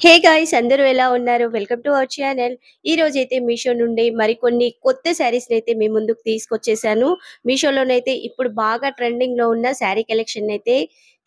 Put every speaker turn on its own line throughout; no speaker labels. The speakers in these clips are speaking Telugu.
హే గాయ్స్ అందరూ ఎలా ఉన్నారు? Welcome to our channel. ఈ రోజైతే మీషో నుండి మరికొన్ని కొత్త శారీస్‌నైతే మీ ముందుకు తీసుకొచ్చేసాను. మీషోలోనైతే ఇప్పుడు బాగా ట్రెండింగ్‌లో ఉన్న శారీ కలెక్షన్‌నైతే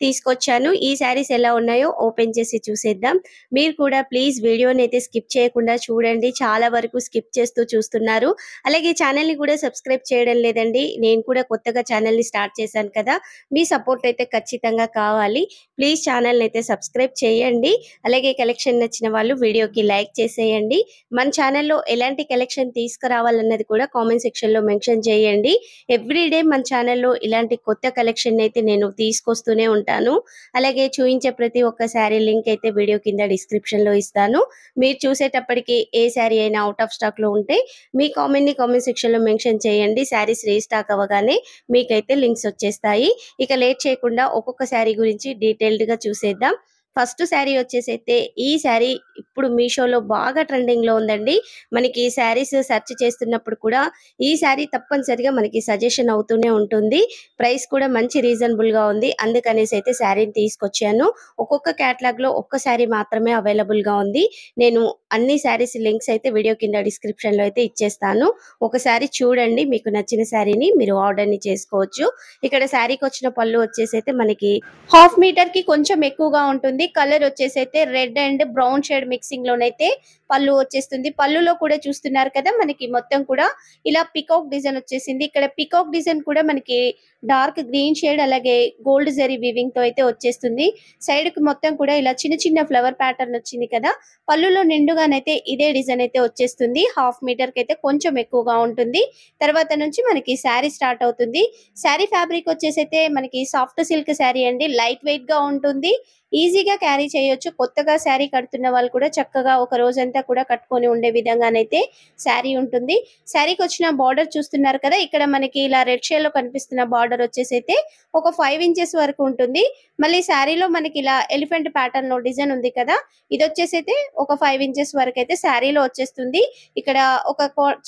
తీసుకొచ్చాను. ఈ శారీస్ ఎలా ఉన్నాయో ఓపెన్ చేసి చూసేద్దాం. మీరు కూడా ప్లీజ్ వీడియోనైతే స్కిప్ చేయకుండా చూడండి. చాలా వరకు స్కిప్ చేస్తూ చూస్తున్నారు. అలాగే ఛానల్‌ని కూడా సబ్స్క్రైబ్ చేయడం లేదండి. నేను కూడా కొత్తగా ఛానల్‌ని స్టార్ట్ చేశాను కదా! మీ సపోర్ట్ అయితే ఖచ్చితంగా కావాలి. ప్లీజ్ ఛానల్‌ని అయితే సబ్స్క్రైబ్ చేయండి. అలాగే కలెక్షన్ నచ్చిన వాళ్ళు వీడియోకి లైక్ చేసేయండి. మన ఛానల్‌లో ఎలాంటి కలెక్షన్ తీసుకురావాలన్నది కూడా కామెంట్ సెక్షన్‌లో మెన్షన్ చేయండి. ఎవ్రీడే మన ఛానల్‌లో ఇలాంటి కొత్త కలెక్షన్ అయితే నేను తీసుకొస్తూనే ఉంటాను. అలాగే చూయించే ప్రతి ఒక్క శారీ లింక్ అయితే వీడియో కింద డిస్క్రిప్షన్‌లో ఇస్తాను. మీరు చూసేటప్పటికి ఏ శారీ అయినా ఔట్ ఆఫ్ స్టాక్‌లో ఉంటే మీ కామెంట్‌ని కామెంట్ సెక్షన్‌లో మెన్షన్ చేయండి. శారీస్ రీస్టాక్ అవ్వగానే మీకైతే లింక్స్ వచ్చేస్తాయి. ఇక లేట్ చేయకుండా ఒక్కొక్క శారీ గురించి డీటెయిల్డ్‌గా చూసేద్దాం. ఫస్ట్ శారీ వచ్చేసైతే ఈ శారీ ఇప్పుడు మీషోలో బాగా ట్రెండింగ్‌లో ఉందండి. మనకి శారీస్ సెర్చ్ చేస్తున్నప్పుడు కూడా ఈ శారీ తప్పనిసరిగా మనకి సజెషన్ అవుతూనే ఉంటుంది. ప్రైస్ కూడా మంచి రీజనబుల్‌గా ఉంది. అందుకనేసి అయితే శారీని తీసుకొచ్చాను. ఒక్కొక్క కేటలాగ్‌లో ఒక్క శారీ మాత్రమే అవైలబుల్‌గా ఉంది. నేను అన్ని శారీస్ లింక్స్ అయితే వీడియో కింద డిస్క్రిప్షన్‌లో అయితే ఇచ్చేస్తాను. ఒకసారి చూడండి. మీకు నచ్చిన శారీని మీరు ఆర్డర్‌ని చేసుకోవచ్చు. ఇక్కడ శారీకొచ్చిన పళ్ళు వచ్చేసైతే మనకి హాఫ్ మీటర్‌కి కొంచెం ఎక్కువగా ఉంటుంది. కలర్ వచ్చేసైతే red and brown shade mixing లోనైతే పళ్ళు వచ్చేస్తుంది. పళ్ళులో కూడా చూస్తున్నారు కదా! మనకి మొత్తం కూడా ఇలా పికాక్ డిజైన్ వచ్చేసింది. ఇక్కడ పికాక్ డిజైన్ కూడా మనకి డార్క్ గ్రీన్ షేడ్ అలాగే గోల్డ్ జరీ వీవింగ్ తో అయితే వచ్చేస్తుంది. సైడ్‌కి మొత్తం కూడా ఇలా చిన్న చిన్న ఫ్లవర్ ప్యాటర్న్ వచ్చింది కదా! పళ్ళులో నిండుగానైతే ఇదే డిజైన్ అయితే వచ్చేస్తుంది. హాఫ్ మీటర్‌కి అయితే కొంచెం ఎక్కువగా ఉంటుంది. తర్వాత నుంచి మనకి శారీ స్టార్ట్ అవుతుంది. శారీ ఫ్యాబ్రిక్ వచ్చేసైతే మనకి సాఫ్ట్ సిల్క్ శారీ అండి. లైట్ వెయిట్‌గా ఉంటుంది. ఈజీగా క్యారీ చేయొచ్చు. కొత్తగా శారీ కడుతున్న వాళ్ళు కూడా చక్కగా ఒక రోజంతా కూడా కట్టుకొని ఉండే విధంగానైతే శారీ ఉంటుంది. శారీకొచ్చిన బార్డర్ చూస్తున్నారు కదా! ఇక్కడ మనకి ఇలా రెడ్ షేడ్‌లో కనిపిస్తున్న బార్డర్ వచ్చేసైతే ఒక 5 ఇంచెస్ వరకు ఉంటుంది. మళ్ళీ శారీలో మనకి ఇలా ఎలిఫెంట్ ప్యాటర్న్‌లో డిజైన్ ఉంది కదా! ఇదొచ్చేసైతే ఒక 5 ఇంచెస్ వరకైతే శారీలో వచ్చేస్తుంది. ఇక్కడ ఒక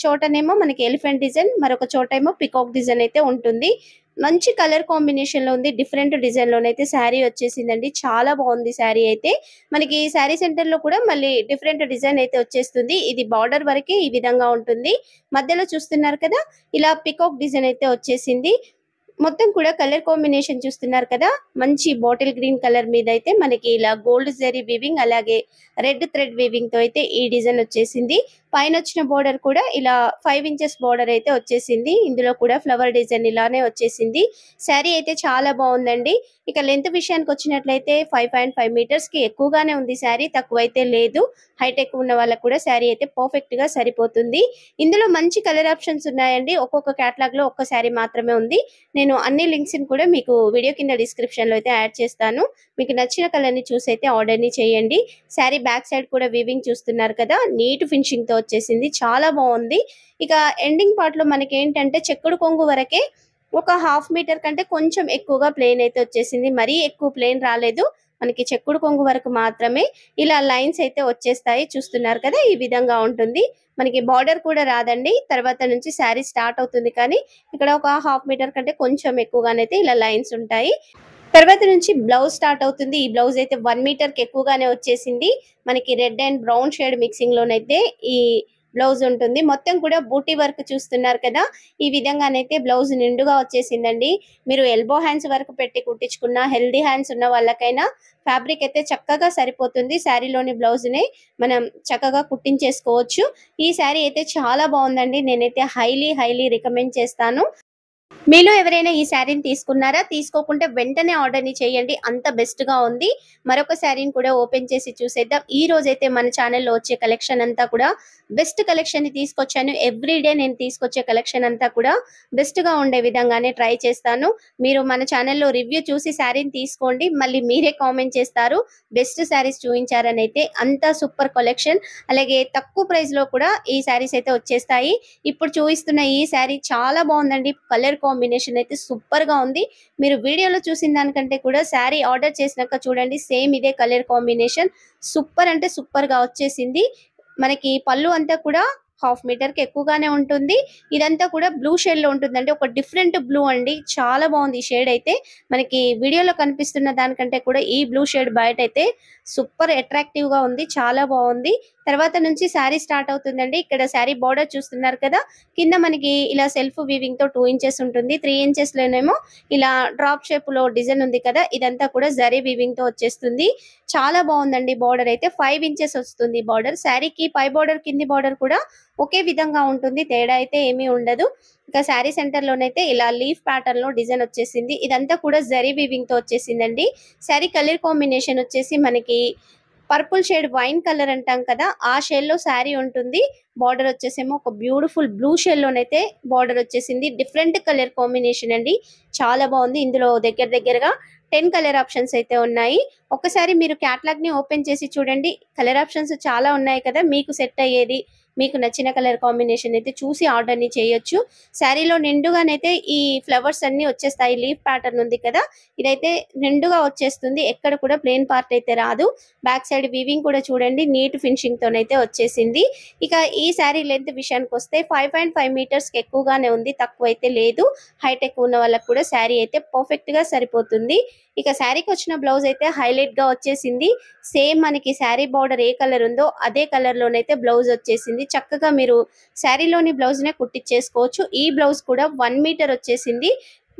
చోటనేమో మనకి ఎలిఫెంట్ డిజైన్, మరొక చోటేమో పికాక్ డిజైన్ అయితే ఉంటుంది. మంచి కలర్ కాంబినేషన్‌లో ఉంది. డిఫరెంట్ డిజైన్‌లోనైతే శారీ వచ్చేసిందండి. చాలా బాగుంది శారీ అయితే. మనకి శారీ సెంటర్‌లో కూడా మళ్ళీ డిఫరెంట్ డిజైన్ అయితే వచ్చేస్తుంది. ఇది బార్డర్ వరకే ఈ విధంగా ఉంటుంది. మధ్యలో చూస్తున్నారు కదా! ఇలా పికాక్ డిజైన్ అయితే వచ్చేసింది. మొత్తం కూడా కలర్ కాంబినేషన్ చూస్తున్నారు కదా! మంచి బాటిల్ గ్రీన్ కలర్ మీద అయితే మనకి ఇలా గోల్డ్ జరీ వీవింగ్ అలాగే రెడ్ థ్రెడ్ వీవింగ్ తో అయితే ఈ డిజైన్ వచ్చేసింది. పైన వచ్చిన బోర్డర్ కూడా ఇలా 5 ఇంచెస్ బోర్డర్ అయితే వచ్చేసింది. ఇందులో కూడా ఫ్లవర్ డిజైన్ ఇలానే వచ్చేసింది. శారీ అయితే చాలా బాగుందండి. ఇక లెంత్ విషయానికి వచ్చినట్లయితే 5.5 మీటర్స్ కి ఎక్కువగానే ఉంది శారీ. తక్కువైతే లేదు. హైట్ ఎక్కువ ఉన్న వాళ్ళకి కూడా శారీ అయితే పర్ఫెక్ట్ గా సరిపోతుంది. ఇందులో మంచి కలర్ ఆప్షన్స్ ఉన్నాయండి. ఒక్కొక్క కేటలాగ్ లో ఒక్క శారీ మాత్రమే ఉంది. నేను అన్ని లింక్స్ ని కూడా మీకు వీడియో కింద డిస్క్రిప్షన్ లో అయితే యాడ్ చేస్తాను. మీకు నచ్చిన కలర్ ని చూసి అయితే ఆర్డర్ ని చేయండి. శారీ బ్యాక్ సైడ్ కూడా వీవింగ్ చూస్తున్నారు కదా! నీట్ ఫినిషింగ్ తో వచ్చేసింది. చాలా బాగుంది. ఇక ఎండింగ్ పార్ట్ లో మనకి ఏంటంటే చెక్కుడు కొంగు వరకే ఒక హాఫ్ మీటర్ కంటే కొంచెం ఎక్కువగా ప్లెయిన్ అయితే వచ్చేసింది. మరీ ఎక్కువ ప్లెయిన్ రాలేదు. మనకి చెక్కుడు కొంగు వరకు మాత్రమే ఇలా లైన్స్ అయితే వచ్చేస్తాయి. చూస్తున్నారు కదా! ఈ విధంగా ఉంటుంది. మనకి బార్డర్ కూడా రాదండి. తర్వాత నుంచి శారీ స్టార్ట్ అవుతుంది కానీ ఇక్కడ ఒక హాఫ్ మీటర్ కంటే కొంచెం ఎక్కువగానైతే ఇలా లైన్స్ ఉంటాయి. తర్వాత నుంచి బ్లౌజ్ స్టార్ట్ అవుతుంది. ఈ బ్లౌజ్ అయితే 1 మీటర్‌కి ఎక్కువగానే వచ్చేసింది. మనకి red and brown shade mixing లోనైతే ఈ బ్లౌజ్ ఉంటుంది. మొత్తం కూడా బూటీ వర్క్ చూస్తున్నారు కదా! ఈ విధంగానైతే బ్లౌజ్ నిండుగా వచ్చేసిందండి. మీరు ఎల్బో హ్యాండ్స్ వరకు పెట్టి కుట్టించుకున్న హెల్తీ హ్యాండ్స్ ఉన్న వాళ్ళకైనా ఫ్యాబ్రిక్ అయితే చక్కగా సరిపోతుంది. శారీలోని బ్లౌజ్‌ని మనం చక్కగా కుట్టించేసుకోవచ్చు. ఈ శారీ అయితే చాలా బాగుందండి. నేనైతే హైలీ రికమెండ్ చేస్తాను. మీలో ఎవరైనా ఈ శారీని తీసుకున్నారా? తీసుకోకుంటే వెంటనే ఆర్డర్‌ని చేయండి. అంత బెస్ట్‌గా ఉంది. మరొక శారీని కూడా ఓపెన్ చేసి చూసేద్దాం. ఈ రోజైతే మన ఛానెల్‌లో వచ్చే కలెక్షన్ అంతా కూడా బెస్ట్ కలెక్షన్‌ని తీసుకొచ్చాను. ఎవ్రీడే నేను తీసుకొచ్చే కలెక్షన్ అంతా కూడా బెస్ట్‌గా ఉండే విధంగానే ట్రై చేస్తాను. మీరు మన ఛానెల్‌లో రివ్యూ చూసి శారీని తీసుకోండి. మళ్ళీ మీరే కామెంట్ చేస్తారు. బెస్ట్ శారీస్ చూయించారనైతే. అంతా సూపర్ కలెక్షన్. అలాగే తక్కువ ప్రైస్‌లో కూడా ఈ శారీస్ అయితే వచ్చేస్తాయి. ఇప్పుడు చూపిస్తున్న ఈ శారీ చాలా బాగుందండి. కలర్ కాంబినేషన్ అయితే సూపర్ గా ఉంది. మీరు వీడియోలో చూసిన దానికంటే కూడా శారీ ఆర్డర్ చేసినాక చూడండి సేమ్ ఇదే కలర్ కాంబినేషన్ సూపర్ అంటే సూపర్ గా వచ్చేసింది. మనకి పళ్ళు అంతా కూడా హాఫ్ మీటర్ కి ఎక్కువగానే ఉంటుంది. ఇదంతా కూడా బ్లూ షేడ్ లో ఉంటుందండి. ఒక డిఫరెంట్ బ్లూ అండి. చాలా బాగుంది ఈ షేడ్ అయితే. మనకి వీడియోలో కనిపిస్తున్న దానికంటే కూడా ఈ బ్లూ షేడ్ బయట అయితే సూపర్ అట్రాక్టివ్ గా ఉంది. చాలా బాగుంది. తర్వాత నుంచి శారీ స్టార్ట్ అవుతుందండి. ఇక్కడ శారీ బోర్డర్ చూస్తున్నారు కదా, కింద మనకి ఇలా సెల్ఫ్ వీవింగ్ తో 2 ఇంచెస్ ఉంటుంది. 3 ఇంచెస్ లోనేమో ఇలా డ్రాప్ షేప్ లో డిజైన్ ఉంది కదా, ఇదంతా కూడా జరీ వీవింగ్ తో వచ్చేస్తుంది. చాలా బాగుందండి. బోర్డర్ అయితే 5 ఇంచెస్ వస్తుంది. బోర్డర్ శారీకి పై బోర్డర్ కింది బోర్డర్ కూడా ఒకే విధంగా ఉంటుంది. తేడా అయితే ఏమీ ఉండదు. ఇంకా శారీ సెంటర్ లోనైతే ఇలా లీఫ్ ప్యాటర్న్ లో డిజైన్ వచ్చేసింది. ఇదంతా కూడా జరీ వీవింగ్ తో వచ్చేసిందండి. శారీ కలర్ కాంబినేషన్ వచ్చేసి మనకి పర్పుల్ షేడ్, వైన్ కలర్ అంటాం కదా, ఆ షేడ్ లో శారీ ఉంటుంది. బార్డర్ వచ్చేసేమో ఒక బ్యూటిఫుల్ బ్లూ షేడ్ లోనైతే బార్డర్ వచ్చేసింది. డిఫరెంట్ కలర్ కాంబినేషన్ అండి. చాలా బాగుంది. ఇందులో దగ్గరగా 10 కలర్ ఆప్షన్స్ అయితే ఉన్నాయి. ఒక్కసారి మీరు క్యాటలాగ్ ని ఓపెన్ చేసి చూడండి. కలర్ ఆప్షన్స్ చాలా ఉన్నాయి కదా, మీకు సెట్ అయ్యేది, మీకు నచ్చిన కలర్ కాంబినేషన్ అయితే చూసి ఆర్డర్ ని చేయొచ్చు. శారీలో నిండుగానైతే ఈ ఫ్లవర్స్ అన్ని వచ్చేస్తాయి. లీఫ్ ప్యాటర్న్ ఉంది కదా, ఇదైతే నిండుగా వచ్చేస్తుంది. ఎక్కడ కూడా ప్లెయిన్ పార్ట్ అయితే రాదు. బ్యాక్ సైడ్ వీవింగ్ కూడా చూడండి, నీట్ ఫినిషింగ్ తోనైతే వచ్చేసింది. ఇక ఈ శారీ లెంత్ విషయానికి వస్తే 5.5 మీటర్స్ కి ఎక్కువగానే ఉంది, తక్కువ అయితే లేదు. హైట్ ఎక్కువ ఉన్న వాళ్ళకి కూడా శారీ అయితే పర్ఫెక్ట్ గా సరిపోతుంది. ఇక శారీకి వచ్చిన బ్లౌజ్ అయితే హైలైట్ గా వచ్చేసింది. సేమ్ మనకి శారీ బార్డర్ ఏ కలర్ ఉందో అదే కలర్ లోనైతే బ్లౌజ్ వచ్చేసింది. చక్కగా మీరు శారీలోని బ్లౌజ్ నే కుట్టించేసుకోవచ్చు. ఈ బ్లౌజ్ కూడా 1 మీటర్ వచ్చేసింది.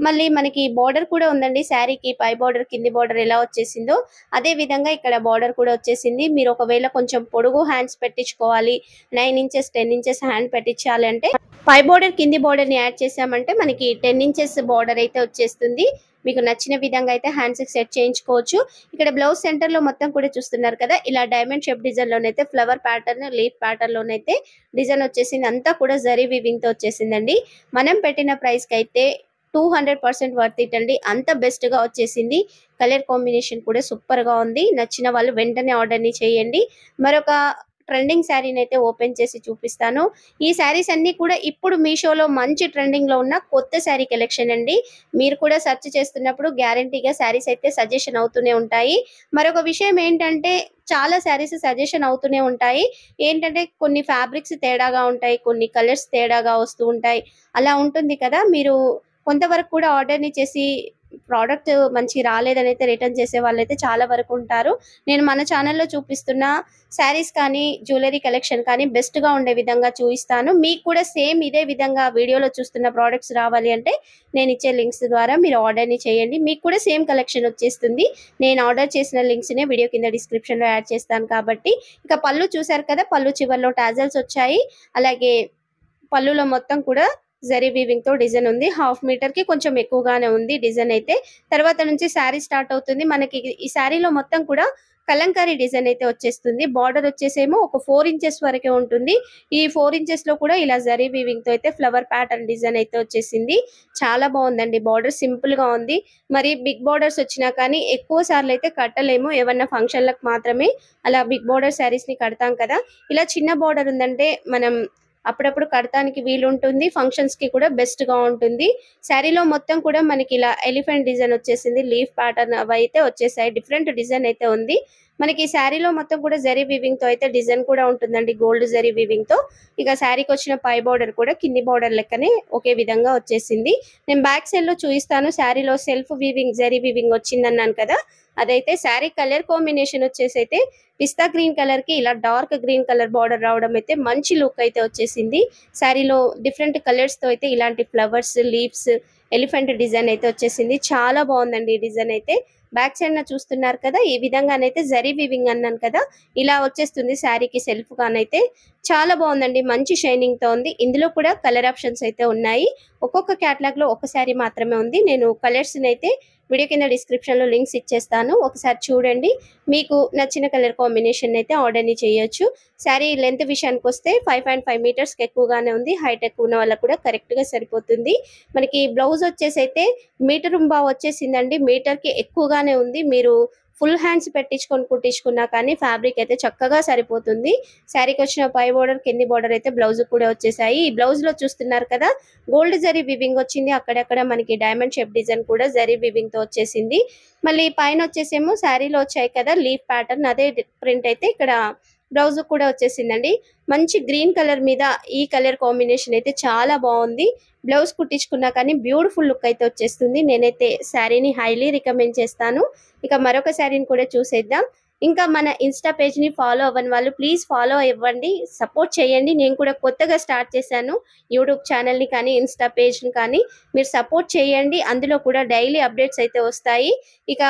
మళ్ళీ మనకి బార్డర్ కూడా ఉందండి. శారీకి పై బార్డర్ కింది బార్డర్ ఎలా వచ్చేసిందో అదే విధంగా ఇక్కడ బార్డర్ కూడా వచ్చేసింది. మీరు ఒకవేళ కొంచెం పొడుగు హ్యాండ్స్ పెట్టించుకోవాలి, 9 ఇంచెస్ 10 ఇంచెస్ హ్యాండ్ పెట్టించాలి అంటే పై బార్డర్ కింది బార్డర్ ని యాడ్ చేసామంటే మనకి 10 ఇంచెస్ బార్డర్ అయితే వచ్చేస్తుంది. మీకు నచ్చిన విధంగా అయితే హ్యాండ్స్ కి సెట్ చేయించుకోవచ్చు. ఇక్కడ బ్లౌజ్ సెంటర్ లో మొత్తం కూడా చూస్తున్నారు కదా, ఇలా డైమండ్ షేప్ డిజైన్ లోనైతే ఫ్లవర్ ప్యాటర్న్, లీఫ్ ప్యాటర్న్ లోనైతే డిజైన్ వచ్చేసింది. అంతా కూడా జరీ వీవింగ్ తో వచ్చేసిందండి. మనం పెట్టిన ప్రైస్ కి అయితే 200% వర్త్ ఇట్ అండి. అంత బెస్ట్ గా వచ్చేసింది. కలర్ కాంబినేషన్ కూడా సూపర్ గా ఉంది. నచ్చిన వాళ్ళు వెంటనే ఆర్డర్ ని చేయండి. మరొక ట్రెండింగ్ శారీని అయితే ఓపెన్ చేసి చూపిస్తాను. ఈ శారీస్ అన్ని కూడా ఇప్పుడు మీషోలో మంచి ట్రెండింగ్ లో ఉన్న కొత్త శారీ కలెక్షన్ అండి. మీరు కూడా సెర్చ్ చేస్తున్నప్పుడు గ్యారంటీగా శారీస్ అయితే సజెషన్ అవుతూనే ఉంటాయి. మరొక విషయం ఏంటంటే చాలా శారీస్ సజెషన్ అవుతూనే ఉంటాయి. ఏంటంటే కొన్ని ఫ్యాబ్రిక్స్ తేడాగా ఉంటాయి, కొన్ని కలర్స్ తేడాగా వస్తూ ఉంటాయి. అలా ఉంటుంది కదా, మీరు కొంతవరకు కూడా ఆర్డర్ ని చేసి ప్రోడక్ట్ మంచి రాలేదని అయితే రిటర్న్ చేసే వాళ్ళైతే చాలా వరకు ఉంటారు. నేను మన ఛానల్లో చూపిస్తున్న శారీస్ కానీ జ్యువెలరీ కలెక్షన్ కానీ బెస్ట్ గా ఉండే విధంగా చూపిస్తాను. మీకు కూడా సేమ్ ఇదే విధంగా వీడియోలో చూస్తున్న ప్రోడక్ట్స్ రావాలి అంటే నేను ఇచ్చే లింక్స్ ద్వారా మీరు ఆర్డర్ ని చేయండి. మీకు కూడా సేమ్ కలెక్షన్ వచ్చేస్తుంది. నేను ఆర్డర్ చేసిన లింక్స్ నే వీడియో కింద డిస్క్రిప్షన్ లో యాడ్ చేస్తాను కాబట్టి. ఇక పళ్ళు చూసారు కదా, పళ్ళు చివర్లో టాజల్స్ వచ్చాయి. అలాగే పళ్ళులో మొత్తం కూడా జరీ వీవింగ్ తో డిజైన్ ఉంది. హాఫ్ మీటర్ కి కొంచెం ఎక్కువగానే ఉంది డిజైన్ అయితే. తర్వాత నుంచి శారీ స్టార్ట్ అవుతుంది. మనకి ఈ శారీలో మొత్తం కూడా కలంకారీ డిజైన్ అయితే వచ్చేస్తుంది. బార్డర్ వచ్చేసేమో ఒక 4 ఇంచెస్ వరకే ఉంటుంది. ఈ 4 ఇంచెస్ లో కూడా ఇలా జరీ వీవింగ్ తో అయితే ఫ్లవర్ ప్యాటర్న్ డిజైన్ అయితే వచ్చేసింది. చాలా బాగుందండి. బార్డర్ సింపుల్ గా ఉంది. మరి బిగ్ బార్డర్స్ వచ్చినా కానీ ఎక్కువ సార్లు అయితే కట్టలేము. ఏమన్నా ఫంక్షన్లకు మాత్రమే అలా బిగ్ బార్డర్ శారీస్ ని కడతాం కదా. ఇలా చిన్న బార్డర్ ఉందంటే మనం అప్పుడప్పుడు కడతానికి వీలుంటుంది. ఫంక్షన్స్ కి కూడా బెస్ట్ గా ఉంటుంది. శారీలో మొత్తం కూడా మనకి ఇలా ఎలిఫెంట్ డిజైన్ వచ్చేసింది. లీఫ్ ప్యాటర్న్ అవి అయితే వచ్చేసాయి. డిఫరెంట్ డిజైన్ అయితే ఉంది. మనకి శారీలో మొత్తం కూడా జరీ వీవింగ్ తో అయితే డిజైన్ కూడా ఉంటుందండి, గోల్డ్ జరీ వీవింగ్ తో. ఇక శారీకి వచ్చిన పై బార్డర్ కూడా కింది బార్డర్ లెక్కనే ఒకే విధంగా వచ్చేసింది. నేను బ్యాక్ సైడ్ లో చూపిస్తాను. శారీలో సెల్ఫ్ వీవింగ్ జరీ వీవింగ్ వచ్చిందన్నాను కదా, అదైతే శారీ కలర్ కాంబినేషన్ వచ్చేసి అయితే పిస్తా గ్రీన్ కలర్ కి ఇలా డార్క్ గ్రీన్ కలర్ బార్డర్ రావడం అయితే మంచి లుక్ అయితే వచ్చేసింది. శారీలో డిఫరెంట్ కలర్స్ తో అయితే ఇలాంటి ఫ్లవర్స్, లీవ్స్, ఎలిఫెంట్ డిజైన్ అయితే వచ్చేసింది. చాలా బాగుందండి ఈ డిజైన్ అయితే. బ్యాక్ సైడ్ నా చూస్తున్నారు కదా, ఈ విధంగానైతే జరీ వీవింగ్ అన్నాను కదా, ఇలా వచ్చేస్తుంది శారీకి సెల్ఫ్ గానైతే. చాలా బాగుందండి. మంచి షైనింగ్ తో ఉంది. ఇందులో కూడా కలర్ ఆప్షన్స్ అయితే ఉన్నాయి. ఒక్కొక్క క్యాటలాగ్ లో ఒక శారీ మాత్రమే ఉంది. నేను కలర్స్ అయితే వీడియో కింద డిస్క్రిప్షన్ లో లింక్స్ ఇచ్చేస్తాను. ఒకసారి చూడండి. మీకు నచ్చిన కలర్ కాంబినేషన్ అయితే ఆర్డర్ ని చేయొచ్చు. శారీ లెంత్ విషయానికి వస్తే 5.5 మీటర్స్ కి ఎక్కువగానే ఉంది. హైట్ ఎక్కువ ఉన్న వాళ్ళకి కూడా కరెక్ట్ గా సరిపోతుంది. మనకి బ్లౌజ్ వచ్చేసి అయితే మీటర్ వచ్చేసిందండి. మీటర్ కి ఎక్కువగానే ఉంది. మీరు ఫుల్ హ్యాండ్స్ పెట్టించుకొని కుట్టించుకున్నా కానీ ఫ్యాబ్రిక్ అయితే చక్కగా సరిపోతుంది. శారీకి వచ్చిన పై బోర్డర్ కింది బోర్డర్ అయితే బ్లౌజ్ కూడా వచ్చేసాయి. ఈ బ్లౌజ్ లో చూస్తున్నారు కదా, గోల్డ్ జరీ వివింగ్ వచ్చింది. అక్కడక్కడ మనకి డైమండ్ షేప్ డిజైన్ కూడా జరీ వివింగ్ తో వచ్చేసింది. మళ్ళీ పైన వచ్చేసేమో శారీలో వచ్చాయి కదా లీఫ్ ప్యాటర్న్, అదే ప్రింట్ అయితే ఇక్కడ బ్లౌజ్ కూడా వచ్చేసిందండి. మంచి గ్రీన్ కలర్ మీద ఈ కలర్ కాంబినేషన్ అయితే చాలా బాగుంది. బ్లౌజ్ కుట్టించుకున్నా కానీ బ్యూటిఫుల్ లుక్ అయితే వచ్చేస్తుంది. నేనైతే శారీని హైలీ రికమెండ్ చేస్తాను. ఇక మరొక శారీని కూడా చూసేద్దాం. ఇంకా మన ఇన్స్టా పేజ్ ని ఫాలో అవ్వని వాళ్ళు ప్లీజ్ ఫాలో అవ్వండి, సపోర్ట్ చేయండి. నేను కూడా కొత్తగా స్టార్ట్ చేశాను యూట్యూబ్ ఛానల్ ని కానీ ఇన్స్టా పేజ్ ని కానీ, మీరు సపోర్ట్ చేయండి. అందులో కూడా డైలీ అప్డేట్స్ అయితే వస్తాయి. ఇక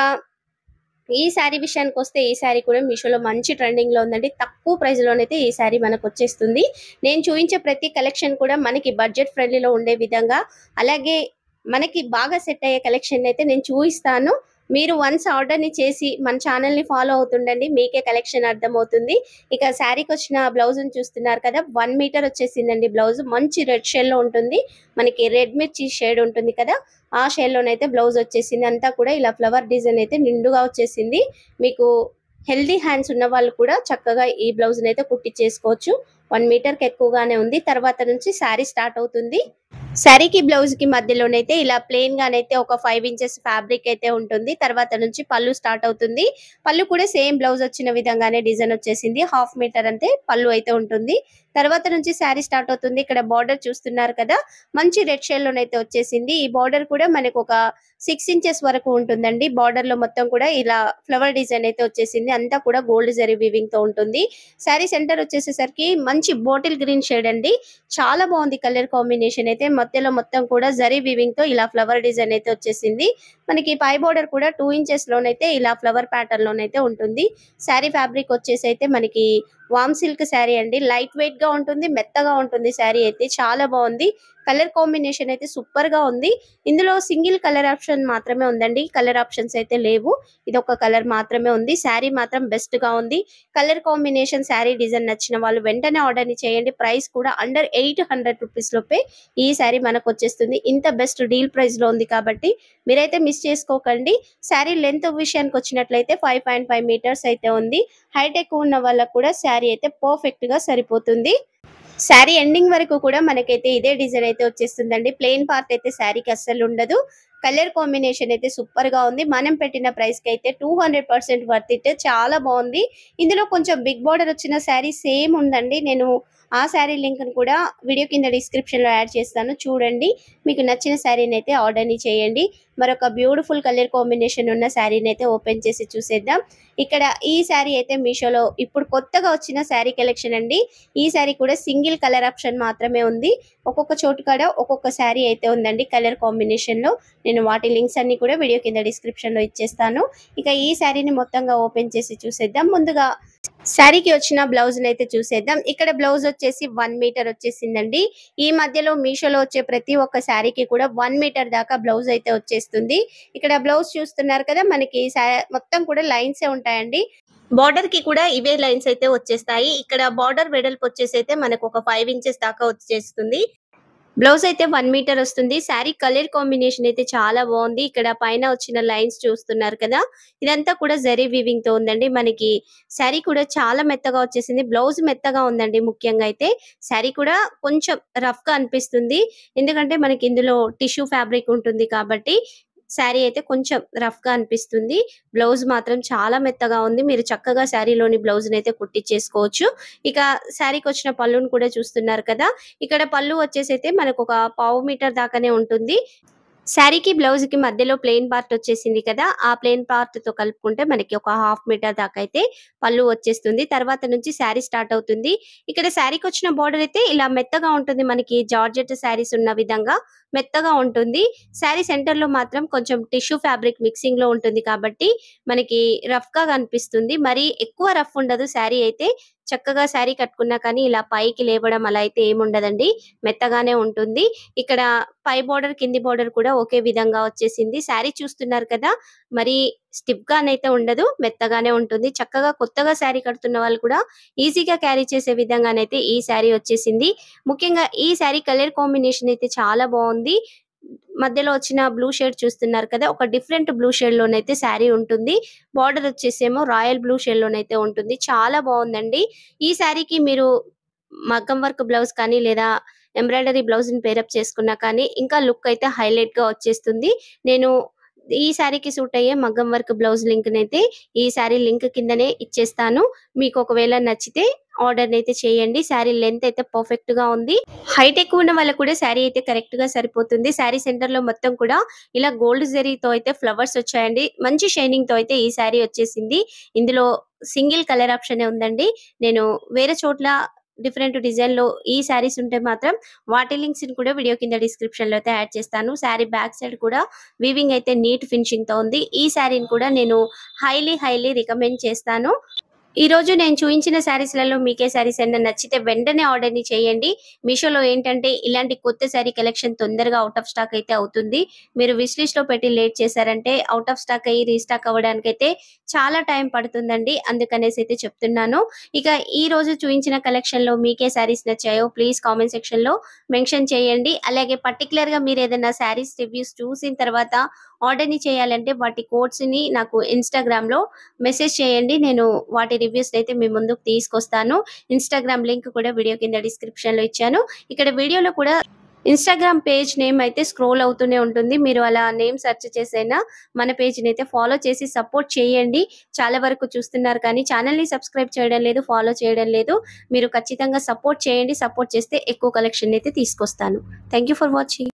ఈ శారీ విషయానికి వస్తే ఈ శారీ కూడా మీషోలో మంచి ట్రెండింగ్ లో ఉందండి. తక్కువ ప్రైస్ లోనైతే ఈ శారీ మనకు వచ్చేస్తుంది. నేను చూపించే ప్రతి కలెక్షన్ కూడా మనకి బడ్జెట్ ఫ్రెండ్లీలో ఉండే విధంగా, అలాగే మనకి బాగా సెట్ అయ్యే కలెక్షన్ అయితే నేను చూపిస్తాను. మీరు వన్స్ ఆర్డర్ ని చేసి మన ఛానల్ ని ఫాలో అవుతుండండి, మీకే కలెక్షన్ అర్థమవుతుంది. ఇక శారీకి వచ్చిన బ్లౌజ్ చూస్తున్నారు కదా, 1 మీటర్ వచ్చేసిందండి. బ్లౌజ్ మంచి రెడ్ షేడ్ లో ఉంటుంది. మనకి రెడ్ మిర్చి షేడ్ ఉంటుంది కదా, ఆ షేడ్ లోనైతే బ్లౌజ్ వచ్చేసింది. అంతా కూడా ఇలా ఫ్లవర్ డిజైన్ అయితే నిండుగా వచ్చేసింది. మీకు హెల్దీ హ్యాండ్స్ ఉన్న వాళ్ళు కూడా చక్కగా ఈ బ్లౌజ్ అయితే కుట్టించేసుకోవచ్చు. 1 మీటర్ కి ఎక్కువగానే ఉంది. తర్వాత నుంచి శారీ స్టార్ట్ అవుతుంది. శారీకి బ్లౌజ్ కి మధ్యలోనైతే ఇలా ప్లెయిన్ గానైతే ఒక 5 ఇంచెస్ ఫ్యాబ్రిక్ అయితే ఉంటుంది. తర్వాత నుంచి పళ్ళు స్టార్ట్ అవుతుంది. పళ్ళు కూడా సేమ్ బ్లౌజ్ వచ్చిన విధంగానే డిజైన్ వచ్చేసింది. 1/2 మీటర్ అంతే పళ్ళు అయితే ఉంటుంది. తర్వాత నుంచి శారీ స్టార్ట్ అవుతుంది. ఇక్కడ బార్డర్ చూస్తున్నారు కదా, మంచి రెడ్ షేడ్ లోనైతే వచ్చేసింది. ఈ బార్డర్ కూడా మనకు ఒక 6 ఇంచెస్ వరకు ఉంటుందండి. బార్డర్ లో మొత్తం కూడా ఇలా ఫ్లవర్ డిజైన్ అయితే వచ్చేసింది. అంతా కూడా గోల్డ్ జరీ వీవింగ్ తో ఉంటుంది. శారీ సెంటర్ వచ్చేసేసరికి మంచి బాటిల్ గ్రీన్ షేడ్ అండి. చాలా బాగుంది కలర్ కాంబినేషన్ అయితే. మధ్యలో మొత్తం కూడా జరీ వీవింగ్ తో ఇలా ఫ్లవర్ డిజైన్ అయితే వచ్చేసింది. మనకి పై బార్డర్ కూడా 2 ఇంచెస్ లోనైతే ఇలా ఫ్లవర్ ప్యాటర్న్ లోనైతే ఉంటుంది. శారీ ఫ్యాబ్రిక్ వచ్చేసి అయితే మనకి వామ్ సిల్క్ శారీ అండి. లైట్ వెయిట్ గా ఉంటుంది, మెత్తగా ఉంటుంది. శారీ అయితే చాలా బాగుంది. కలర్ కాంబినేషన్ అయితే సూపర్ గా ఉంది. ఇందులో సింగిల్ కలర్ ఆప్షన్ మాత్రమే ఉందండి, కలర్ ఆప్షన్స్ అయితే లేవు. ఇది ఒక కలర్ మాత్రమే ఉంది. శారీ మాత్రం బెస్ట్ గా ఉంది. కలర్ కాంబినేషన్ శారీ డిజైన్ నచ్చిన వాళ్ళు వెంటనే ఆర్డర్ ని చేయండి. ప్రైస్ కూడా అండర్ 800 రూపీస్ లోపే ఈ శారీ మనకు వచ్చేస్తుంది. ఇంత బెస్ట్ డీల్ ప్రైస్ లో ఉంది కాబట్టి మీరైతే మిస్ చేసుకోకండి. శారీ లెంత్ విషయానికి వచ్చినట్లయితే 5.5 మీటర్స్ అయితే ఉంది. హైట్ ఎక్కువ ఉన్న వాళ్ళకు కూడా శారీ అయితే పర్ఫెక్ట్ గా సరిపోతుంది. శారీ ఎండింగ్ వరకు కూడా మనకైతే ఇదే డిజైన్ అయితే వచ్చేస్తుందండి. ప్లెయిన్ పార్ట్ అయితే శారీకి అస్సలు ఉండదు. కలర్ కాంబినేషన్ అయితే సూపర్ గా ఉంది. మనం పెట్టిన ప్రైస్ కి అయితే 200% వర్త్ ఇట్. చాలా బాగుంది. ఇందులో కొంచెం బిగ్ బార్డర్ వచ్చిన శారీ సేమ్ ఉందండి. నేను ఆ శారీ లింక్ ను కూడా వీడియో కింద డిస్క్రిప్షన్ లో యాడ్ చేస్తాను, చూడండి. మీకు నచ్చిన శారీని అయితే ఆర్డర్ ని చేయండి. మరొక బ్యూటిఫుల్ కలర్ కాంబినేషన్ ఉన్న శారీని అయితే ఓపెన్ చేసి చూసేద్దాం. ఇక్కడ ఈ శారీ అయితే మీషోలో ఇప్పుడు కొత్తగా వచ్చిన శారీ కలెక్షన్ అండి. ఈ శారీ కూడా సింగిల్ కలర్ ఆప్షన్ మాత్రమే ఉంది. ఒక్కొక్క చోటు కాడ ఒక్కొక్క శారీ అయితే ఉందండి కలర్ కాంబినేషన్ లో. నేను వాటి లింక్స్ అన్ని కూడా వీడియో కింద డిస్క్రిప్షన్ లో ఇచ్చేస్తాను. ఇక ఈ శారీని మొత్తంగా ఓపెన్ చేసి చూసేద్దాం. ముందుగా శారీకి వచ్చిన బ్లౌజ్ అయితే చూసేద్దాం. ఇక్కడ బ్లౌజ్ వచ్చేసి 1 మీటర్ వచ్చేసిందండి. ఈ మధ్యలో మీషోలో వచ్చే ప్రతి ఒక్క శారీకి కూడా 1 మీటర్ దాకా బ్లౌజ్ అయితే వచ్చేస్తుంది. ఇక్కడ బ్లౌజ్ చూస్తున్నారు కదా, మనకి మొత్తం కూడా లైన్స్ ఉంటాయండి. బార్డర్ కి కూడా ఇవే లైన్స్ అయితే వచ్చేస్తాయి. ఇక్కడ బార్డర్ వెడల్పు వచ్చేసి అయితే మనకు ఒక 5 ఇంచెస్ దాకా వచ్చేస్తుంది. బ్లౌజ్ అయితే 1 మీటర్ వస్తుంది. శారీ కలర్ కాంబినేషన్ అయితే చాలా బాగుంది. ఇక్కడ పైన వచ్చిన లైన్స్ చూస్తున్నారు కదా, ఇదంతా కూడా జరీ వీవింగ్ తో ఉందండి. మనకి శారీ కూడా చాలా మెత్తగా వచ్చేసింది. బ్లౌజ్ మెత్తగా ఉందండి. ముఖ్యంగా అయితే శారీ కూడా కొంచెం రఫ్ గా అనిపిస్తుంది, ఎందుకంటే మనకి ఇందులో టిష్యూ ఫ్యాబ్రిక్ ఉంటుంది కాబట్టి శారీ అయితే కొంచెం రఫ్ గా అనిపిస్తుంది. బ్లౌజ్ మాత్రం చాలా మెత్తగా ఉంది. మీరు చక్కగా శారీలోని బ్లౌజ్ అయితే కుట్టించేసుకోవచ్చు. ఇక శారీకి వచ్చిన పళ్ళును కూడా చూస్తున్నారు కదా, ఇక్కడ పళ్ళు వచ్చేసి అయితే మనకు ఒక 1/2 మీటర్ దాకానే ఉంటుంది. శారీకి బ్లౌజ్ కి మధ్యలో ప్లెయిన్ పార్ట్ వచ్చేసింది కదా, ఆ ప్లెయిన్ పార్ట్ తో కలుపుకుంటే మనకి ఒక 1/2 మీటర్ దాకా అయితే పళ్ళు వచ్చేస్తుంది. తర్వాత నుంచి శారీ స్టార్ట్ అవుతుంది. ఇక్కడ శారీకి వచ్చిన బార్డర్ అయితే ఇలా మెత్తగా ఉంటుంది. మనకి జార్జెట్ శారీస్ ఉన్న విధంగా మెత్తగా ఉంటుంది. శారీ సెంటర్ లో మాత్రం కొంచెం టిష్యూ ఫ్యాబ్రిక్ మిక్సింగ్ లో ఉంటుంది కాబట్టి మనకి రఫ్ గా కనిపిస్తుంది. మరి ఎక్కువ రఫ్ ఉండదు. శారీ అయితే చక్కగా శారీ కట్టుకున్నా కానీ ఇలా పైకి లేవడం అలా అయితే ఏముండదండి, మెత్తగానే ఉంటుంది. ఇక్కడ పై బార్డర్ కింది బార్డర్ కూడా ఒకే విధంగా వచ్చేసింది. శారీ చూస్తున్నారు కదా, మరి స్టిఫ్ గానైతే ఉండదు, మెత్తగానే ఉంటుంది. చక్కగా కొత్తగా శారీ కడుతున్న వాళ్ళు కూడా ఈజీగా క్యారీ చేసే విధంగానైతే ఈ శారీ వచ్చేసింది. ముఖ్యంగా ఈ శారీ కలర్ కాంబినేషన్ అయితే చాలా బాగుంది. మధ్యలో వచ్చిన బ్లూ షేడ్ చూస్తున్నారు కదా, ఒక డిఫరెంట్ బ్లూ షేడ్ లోనైతే శారీ ఉంటుంది. బార్డర్ వచ్చేసేమో రాయల్ బ్లూ షేడ్ లోనైతే ఉంటుంది. చాలా బాగుందండి. ఈ శారీకి మీరు మగ్గం వర్క్ బ్లౌజ్ కానీ లేదా ఎంబ్రాయిడరీ బ్లౌజ్ ని పేరప్ చేసుకున్నా కానీ ఇంకా లుక్ అయితే హైలైట్ గా వచ్చేస్తుంది. నేను ఈ శారీకి సూట్ అయ్యే మగ్గం వర్క్ బ్లౌజ్ లింక్ నైతే ఈ శారీ లింక్ కిందనే ఇచ్చేస్తాను. మీకు ఒకవేళ నచ్చితే ఆర్డర్ అయితే చేయండి. శారీ లెంత్ అయితే పర్ఫెక్ట్ గా ఉంది. హైట్ ఎక్కువ ఉన్న వాళ్ళకు కూడా శారీ అయితే కరెక్ట్ గా సరిపోతుంది. శారీ సెంటర్ లో మొత్తం కూడా ఇలా గోల్డ్ జరీతో అయితే ఫ్లవర్స్ వచ్చాయండి. మంచి షైనింగ్ తో అయితే ఈ శారీ వచ్చేసింది. ఇందులో సింగిల్ కలర్ ఆప్షన్ ఉందండి. నేను వేరే చోట్ల డిఫరెంట్ డిజైన్ లో ఈ శారీస్ ఉంటే మాత్రం వాటి లింక్స్ ని కూడా వీడియో కింద డిస్క్రిప్షన్ లో అయితే యాడ్ చేస్తాను. శారీ బ్యాక్ సైడ్ కూడా వీవింగ్ అయితే నీట్ ఫినిషింగ్ తో ఉంది. ఈ శారీని కూడా నేను హైలీ రికమెండ్ చేస్తాను. ఈ రోజు నేను చూయించిన శారీస్‌లలో మీకే శారీస్ ఏమైనా నచ్చితే వెంటనే ఆర్డర్‌ని చేయండి. మీషోలో ఏంటంటే ఇలాంటి కొత్త శారీ కలెక్షన్ తొందరగా ఔట్ ఆఫ్ స్టాక్ అయితే అవుతుంది. మీరు విష్ లిస్ట్‌లో పెట్టి లేట్ చేశారంటే ఔట్ ఆఫ్ స్టాక్ అయ్యి రీస్టాక్ అవ్వడానికైతే చాలా టైం పడుతుందండి. అందుకనేసి అయితే చెప్తున్నాను. ఇక ఈ రోజు చూయించిన కలెక్షన్‌లో మీకే శారీస్ నచ్చాయో ప్లీజ్ కామెంట్ సెక్షన్‌లో మెన్షన్ చేయండి. అలాగే పర్టిక్యులర్‌గా మీరు ఏదైనా శారీస్ రివ్యూస్ చూసిన తర్వాత ఆర్డర్‌ని చేయాలంటే వాటి కోడ్స్‌ని నాకు ఇన్‌స్టాగ్రామ్‌లో మెసేజ్ చేయండి. నేను వాటి రివ్యూస్ అయితే మీ ముందుకు తీసుకొస్తాను. ఇన్‌స్టాగ్రామ్ లింక్ కూడా వీడియో కింద డిస్క్రిప్షన్ లో ఇచ్చాను. ఇక్కడ వీడియోలో కూడా ఇన్‌స్టాగ్రామ్ పేజ్ నేమ్ అయితే స్క్రోల్ అవుతూనే ఉంటుంది. మీరు అలా నేమ్ సెర్చ్ చేసైనా మన పేజ్‌ని అయితే ఫాలో చేసి సపోర్ట్ చేయండి. చాలా వరకు చూస్తున్నారు కానీ ఛానెల్‌ని సబ్స్క్రైబ్ చేయడం లేదు, ఫాలో చేయడం లేదు. మీరు ఖచ్చితంగా సపోర్ట్ చేయండి. సపోర్ట్ చేస్తే ఎక్కువ కలెక్షన్ అయితే తీసుకొస్తాను. Thank you for watching.